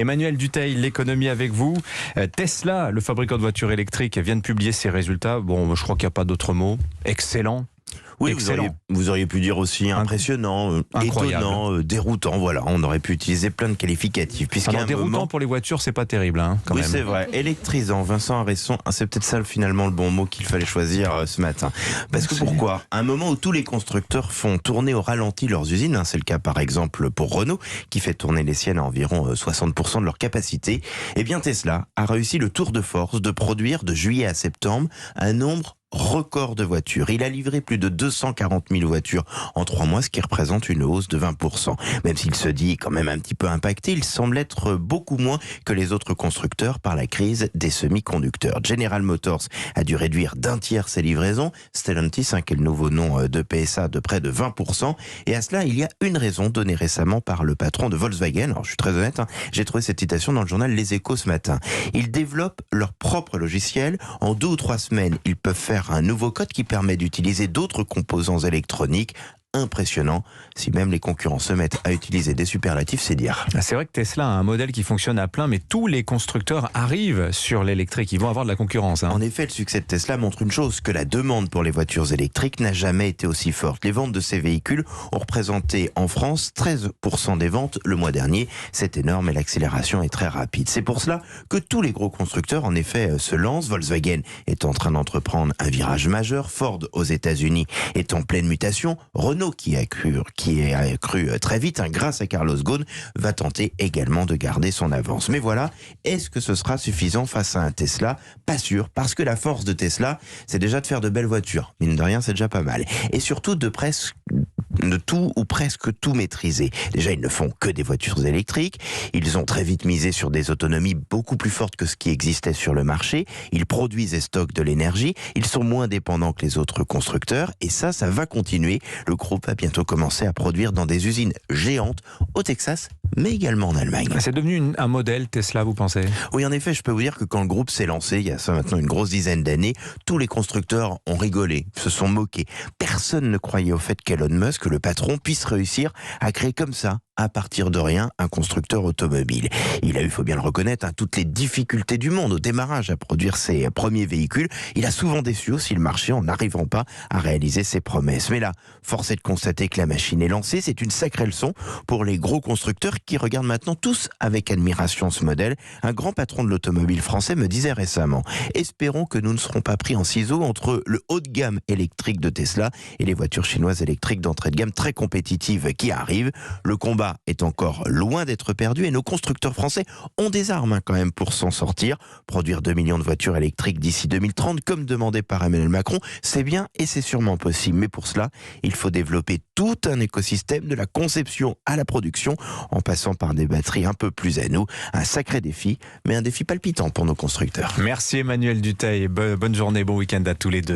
Emmanuel Dutheil, l'économie avec vous. Tesla, le fabricant de voitures électriques, vient de publier ses résultats. Bon, je crois qu'il n'y a pas d'autre mot. Excellent. Oui, Excellent. vous auriez pu dire aussi impressionnant, Incroyable. étonnant, déroutant. Voilà, on aurait pu utiliser plein de qualificatifs. Alors, déroutant pour les voitures, c'est pas terrible, quand oui, même. c'est vrai. Électrisant, Vincent Aresson, c'est peut-être ça finalement le bon mot qu'il fallait choisir ce matin. Parce que pourquoi ? À un moment où tous les constructeurs font tourner au ralenti leurs usines, c'est le cas par exemple pour Renault, qui fait tourner les siennes à environ 60% de leur capacité, eh bien Tesla a réussi le tour de force de produire de juillet à septembre un nombre record de voitures. Il a livré plus de 240 000 voitures en 3 mois, ce qui représente une hausse de 20%. Même s'il se dit quand même un petit peu impacté, il semble être beaucoup moins que les autres constructeurs par la crise des semi-conducteurs. General Motors a dû réduire d'1/3 ses livraisons, Stellantis, qui est le nouveau nom de PSA, de près de 20%. Et à cela, il y a une raison donnée récemment par le patron de Volkswagen. Alors je suis très honnête, j'ai trouvé cette citation dans le journal Les Échos ce matin. Ils développent leur propre logiciel. En 2 ou 3 semaines, ils peuvent faire un nouveau code qui permet d'utiliser d'autres composants électroniques. Impressionnant. Si même les concurrents se mettent à utiliser des superlatifs, c'est dire. C'est vrai que Tesla a un modèle qui fonctionne à plein, mais tous les constructeurs arrivent sur l'électrique. Ils vont avoir de la concurrence. En effet, le succès de Tesla montre une chose, que la demande pour les voitures électriques n'a jamais été aussi forte. Les ventes de ces véhicules ont représenté en France 13% des ventes le mois dernier. C'est énorme et l'accélération est très rapide. C'est pour cela que tous les gros constructeurs, en effet, se lancent. Volkswagen est en train d'entreprendre un virage majeur. Ford, aux États-Unis, est en pleine mutation. Renault, qui a cru très vite, grâce à Carlos Ghosn, va tenter également de garder son avance. Mais voilà, est-ce que ce sera suffisant face à un Tesla ? Pas sûr, parce que la force de Tesla, c'est déjà de faire de belles voitures. Mine de rien, c'est déjà pas mal. Et surtout de tout ou presque tout maîtriser. Déjà, ils ne font que des voitures électriques. Ils ont très vite misé sur des autonomies beaucoup plus fortes que ce qui existait sur le marché. Ils produisent et stockent de l'énergie. Ils sont moins dépendants que les autres constructeurs. Et ça va continuer. Le groupe va bientôt commencer à produire dans des usines géantes au Texas, mais également en Allemagne. C'est devenu un modèle Tesla, vous pensez ? Oui, en effet, je peux vous dire que quand le groupe s'est lancé, il y a ça maintenant une grosse dizaine d'années, tous les constructeurs ont rigolé, se sont moqués. Personne ne croyait au fait qu'Elon Musk, le patron, puisse réussir à créer comme ça, à partir de rien, un constructeur automobile. Il a eu, il faut bien le reconnaître, toutes les difficultés du monde au démarrage à produire ses premiers véhicules. Il a souvent déçu aussi le marché en n'arrivant pas à réaliser ses promesses. Mais là, force est de constater que la machine est lancée. C'est une sacrée leçon pour les gros constructeurs qui regardent maintenant tous avec admiration ce modèle. Un grand patron de l'automobile français me disait récemment « Espérons que nous ne serons pas pris en ciseaux entre le haut de gamme électrique de Tesla et les voitures chinoises électriques d'entrée de gamme très compétitives qui arrivent. Le combat est encore loin d'être perdu et nos constructeurs français ont des armes quand même pour s'en sortir. Produire 2 millions de voitures électriques d'ici 2030, comme demandé par Emmanuel Macron, c'est bien et c'est sûrement possible. Mais pour cela, il faut développer tout un écosystème de la conception à la production en passant par des batteries un peu plus à nous. Un sacré défi, mais un défi palpitant pour nos constructeurs. Merci Emmanuel Dutheil. Bonne journée, bon week-end à tous les deux.